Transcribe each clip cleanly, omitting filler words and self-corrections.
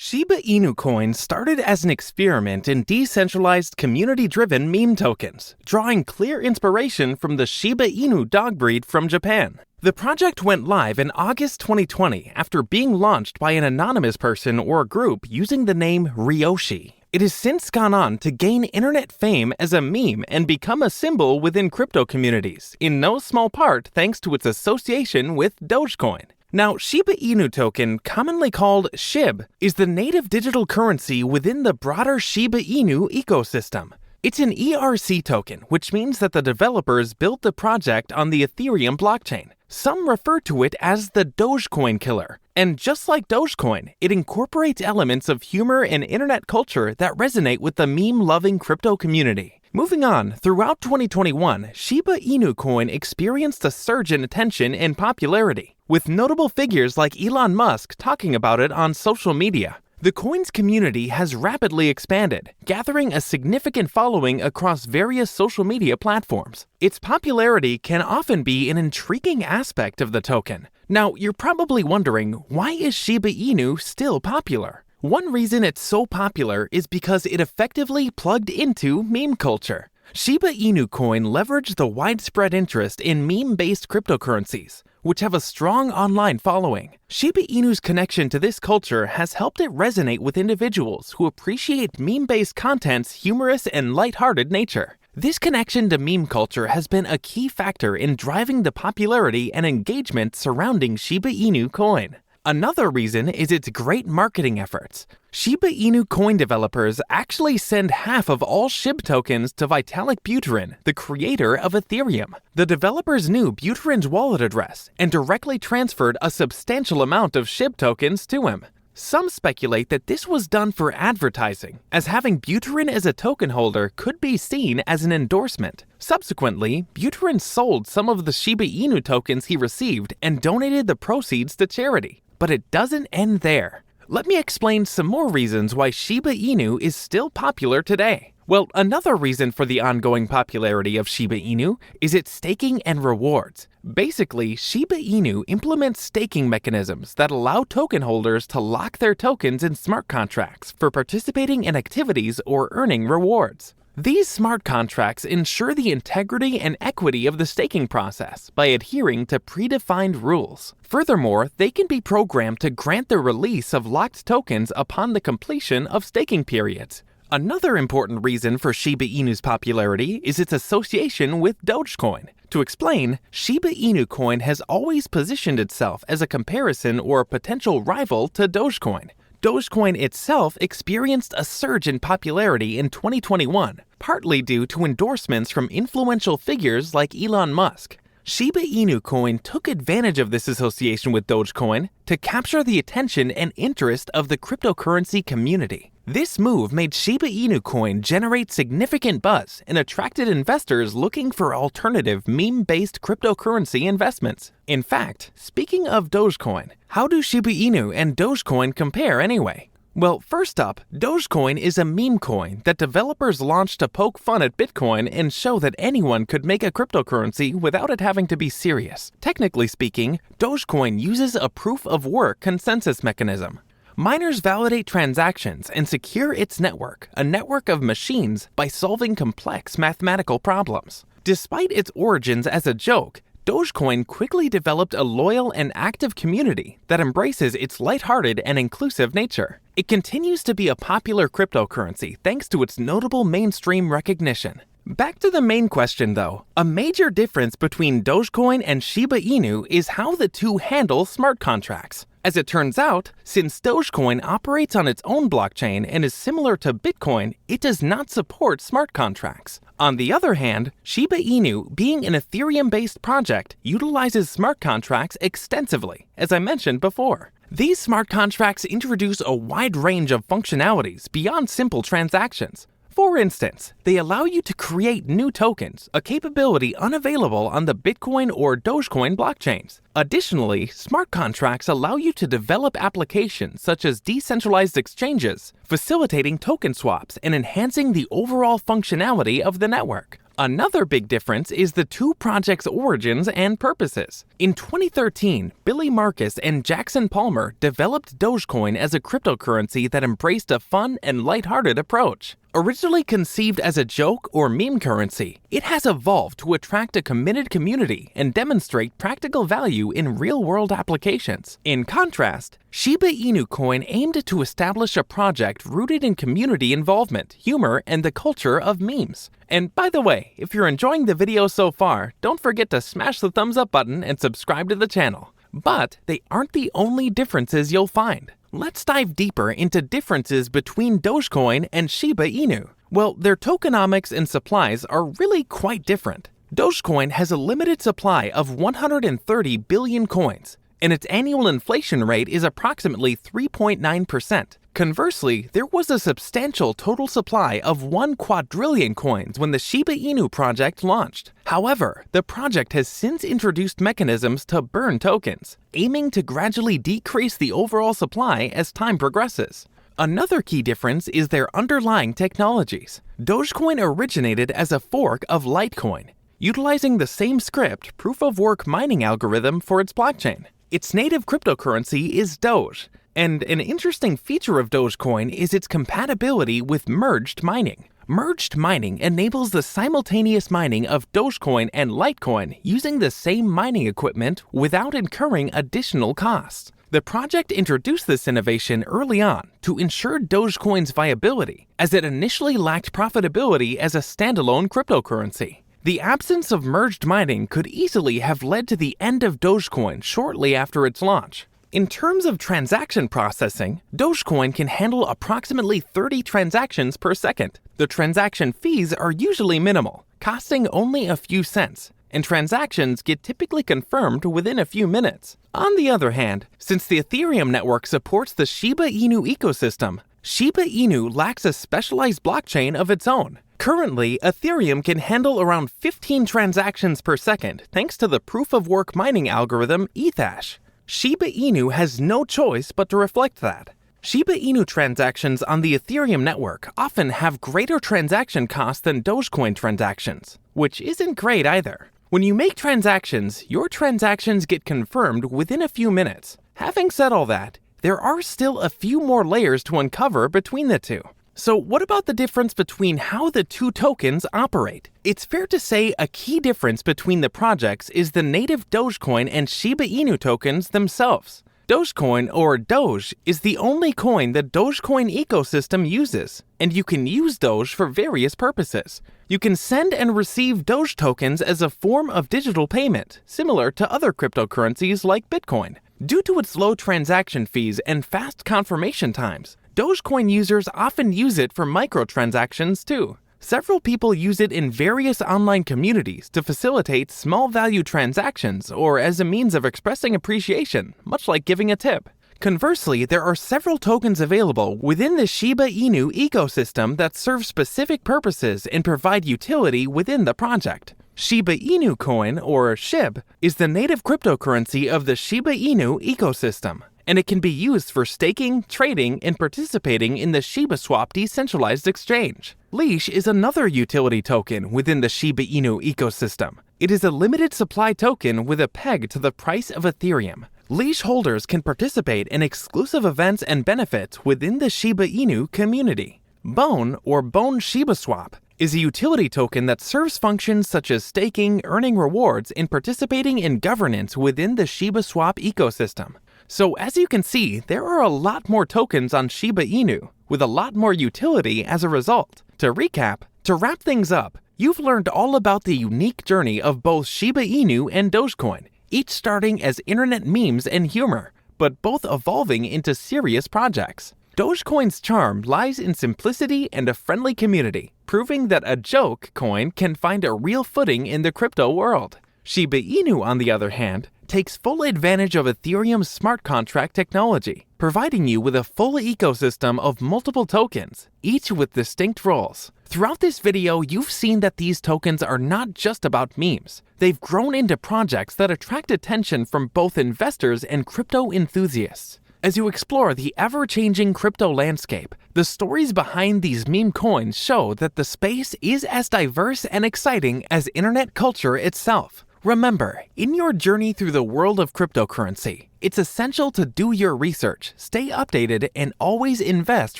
Shiba Inu coin started as an experiment in decentralized community-driven meme tokens, drawing clear inspiration from the Shiba Inu dog breed from Japan. The project went live in August 2020 after being launched by an anonymous person or group using the name Ryoshi. It has since gone on to gain internet fame as a meme and become a symbol within crypto communities, in no small part thanks to its association with Dogecoin. Now, Shiba Inu token, commonly called SHIB, is the native digital currency within the broader Shiba Inu ecosystem. It's an ERC token, which means that the developers built the project on the Ethereum blockchain. Some refer to it as the Dogecoin killer. And just like Dogecoin, it incorporates elements of humor and internet culture that resonate with the meme-loving crypto community. Moving on, throughout 2021, Shiba Inu coin experienced a surge in attention and popularity, with notable figures like Elon Musk talking about it on social media. The coin's community has rapidly expanded, gathering a significant following across various social media platforms. Its popularity can often be an intriguing aspect of the token. Now, you're probably wondering, why is Shiba Inu still popular? One reason it's so popular is because it effectively plugged into meme culture. Shiba Inu coin leveraged the widespread interest in meme-based cryptocurrencies, which have a strong online following. Shiba Inu's connection to this culture has helped it resonate with individuals who appreciate meme-based content's humorous and lighthearted nature. This connection to meme culture has been a key factor in driving the popularity and engagement surrounding Shiba Inu coin. Another reason is its great marketing efforts. Shiba Inu coin developers actually send half of all SHIB tokens to Vitalik Buterin, the creator of Ethereum. The developers knew Buterin's wallet address and directly transferred a substantial amount of SHIB tokens to him. Some speculate that this was done for advertising, as having Buterin as a token holder could be seen as an endorsement. Subsequently, Buterin sold some of the Shiba Inu tokens he received and donated the proceeds to charity. But it doesn't end there. Let me explain some more reasons why Shiba Inu is still popular today. Well, another reason for the ongoing popularity of Shiba Inu is its staking and rewards. Basically, Shiba Inu implements staking mechanisms that allow token holders to lock their tokens in smart contracts for participating in activities or earning rewards. These smart contracts ensure the integrity and equity of the staking process by adhering to predefined rules. Furthermore, they can be programmed to grant the release of locked tokens upon the completion of staking periods. Another important reason for Shiba Inu's popularity is its association with Dogecoin. To explain, Shiba Inu coin has always positioned itself as a comparison or a potential rival to Dogecoin. Dogecoin itself experienced a surge in popularity in 2021, partly due to endorsements from influential figures like Elon Musk. Shiba Inu coin took advantage of this association with Dogecoin to capture the attention and interest of the cryptocurrency community. This move made Shiba Inu coin generate significant buzz and attracted investors looking for alternative meme-based cryptocurrency investments. In fact, speaking of Dogecoin, how do Shiba Inu and Dogecoin compare anyway? Well, first up, Dogecoin is a meme coin that developers launched to poke fun at Bitcoin and show that anyone could make a cryptocurrency without it having to be serious. Technically speaking, Dogecoin uses a proof-of-work consensus mechanism. Miners validate transactions and secure its network, a network of machines, by solving complex mathematical problems. Despite its origins as a joke, Dogecoin quickly developed a loyal and active community that embraces its lighthearted and inclusive nature. It continues to be a popular cryptocurrency thanks to its notable mainstream recognition. Back to the main question though, a major difference between Dogecoin and Shiba Inu is how the two handle smart contracts. As it turns out, since Dogecoin operates on its own blockchain and is similar to Bitcoin, it does not support smart contracts. On the other hand, Shiba Inu, being an Ethereum-based project, utilizes smart contracts extensively, as I mentioned before. These smart contracts introduce a wide range of functionalities beyond simple transactions. For instance, they allow you to create new tokens, a capability unavailable on the Bitcoin or Dogecoin blockchains. Additionally, smart contracts allow you to develop applications such as decentralized exchanges, facilitating token swaps and enhancing the overall functionality of the network. Another big difference is the two projects' origins and purposes. In 2013, Billy Marcus and Jackson Palmer developed Dogecoin as a cryptocurrency that embraced a fun and lighthearted approach. Originally conceived as a joke or meme currency, it has evolved to attract a committed community and demonstrate practical value in real-world applications. In contrast, Shiba Inu coin aimed to establish a project rooted in community involvement, humor, and the culture of memes. And by the way, if you're enjoying the video so far, don't forget to smash the thumbs up button and subscribe to the channel. But they aren't the only differences you'll find. Let's dive deeper into differences between Dogecoin and Shiba Inu. Well, their tokenomics and supplies are really quite different. Dogecoin has a limited supply of 130 billion coins, and its annual inflation rate is approximately 3.9%. Conversely, there was a substantial total supply of 1 quadrillion coins when the Shiba Inu project launched. However, the project has since introduced mechanisms to burn tokens, aiming to gradually decrease the overall supply as time progresses. Another key difference is their underlying technologies. Dogecoin originated as a fork of Litecoin, utilizing the same script proof-of-work mining algorithm for its blockchain. Its native cryptocurrency is Doge, and an interesting feature of Dogecoin is its compatibility with merged mining. Merged mining enables the simultaneous mining of Dogecoin and Litecoin using the same mining equipment without incurring additional costs. The project introduced this innovation early on to ensure Dogecoin's viability, as it initially lacked profitability as a standalone cryptocurrency. The absence of merged mining could easily have led to the end of Dogecoin shortly after its launch. In terms of transaction processing, Dogecoin can handle approximately 30 transactions per second. The transaction fees are usually minimal, costing only a few cents, and transactions get typically confirmed within a few minutes. On the other hand, since the Ethereum network supports the Shiba Inu ecosystem, Shiba Inu lacks a specialized blockchain of its own. Currently, Ethereum can handle around 15 transactions per second thanks to the proof-of-work mining algorithm Ethash. Shiba Inu has no choice but to reflect that. Shiba Inu transactions on the Ethereum network often have greater transaction costs than Dogecoin transactions, which isn't great either. When you make transactions, your transactions get confirmed within a few minutes. Having said all that, there are still a few more layers to uncover between the two. So what about the difference between how the two tokens operate? It's fair to say a key difference between the projects is the native Dogecoin and Shiba Inu tokens themselves. Dogecoin, or Doge, is the only coin the Dogecoin ecosystem uses, and you can use Doge for various purposes. You can send and receive Doge tokens as a form of digital payment, similar to other cryptocurrencies like Bitcoin. Due to its low transaction fees and fast confirmation times, Dogecoin users often use it for microtransactions too. Several people use it in various online communities to facilitate small value transactions or as a means of expressing appreciation, much like giving a tip. Conversely, there are several tokens available within the Shiba Inu ecosystem that serve specific purposes and provide utility within the project. Shiba Inu coin, or SHIB, is the native cryptocurrency of the Shiba Inu ecosystem, and it can be used for staking, trading, and participating in the Shiba Swap decentralized exchange. Leash is another utility token within the Shiba Inu ecosystem. It is a limited supply token with a peg to the price of Ethereum. Leash holders can participate in exclusive events and benefits within the Shiba Inu community. Bone, or Bone Shiba Swap, is a utility token that serves functions such as staking, earning rewards, and participating in governance within the Shiba Swap ecosystem. So as you can see, there are a lot more tokens on Shiba Inu, with a lot more utility as a result. To wrap things up, you've learned all about the unique journey of both Shiba Inu and Dogecoin, each starting as internet memes and humor, but both evolving into serious projects. Dogecoin's charm lies in simplicity and a friendly community, proving that a joke coin can find a real footing in the crypto world. Shiba Inu, on the other hand, takes full advantage of Ethereum's smart contract technology, providing you with a full ecosystem of multiple tokens, each with distinct roles. Throughout this video, you've seen that these tokens are not just about memes. They've grown into projects that attract attention from both investors and crypto enthusiasts. As you explore the ever-changing crypto landscape, the stories behind these meme coins show that the space is as diverse and exciting as internet culture itself. Remember, in your journey through the world of cryptocurrency, it's essential to do your research, stay updated, and always invest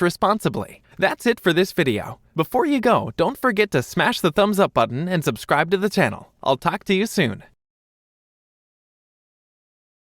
responsibly. That's it for this video. Before you go, don't forget to smash the thumbs up button and subscribe to the channel. I'll talk to you soon.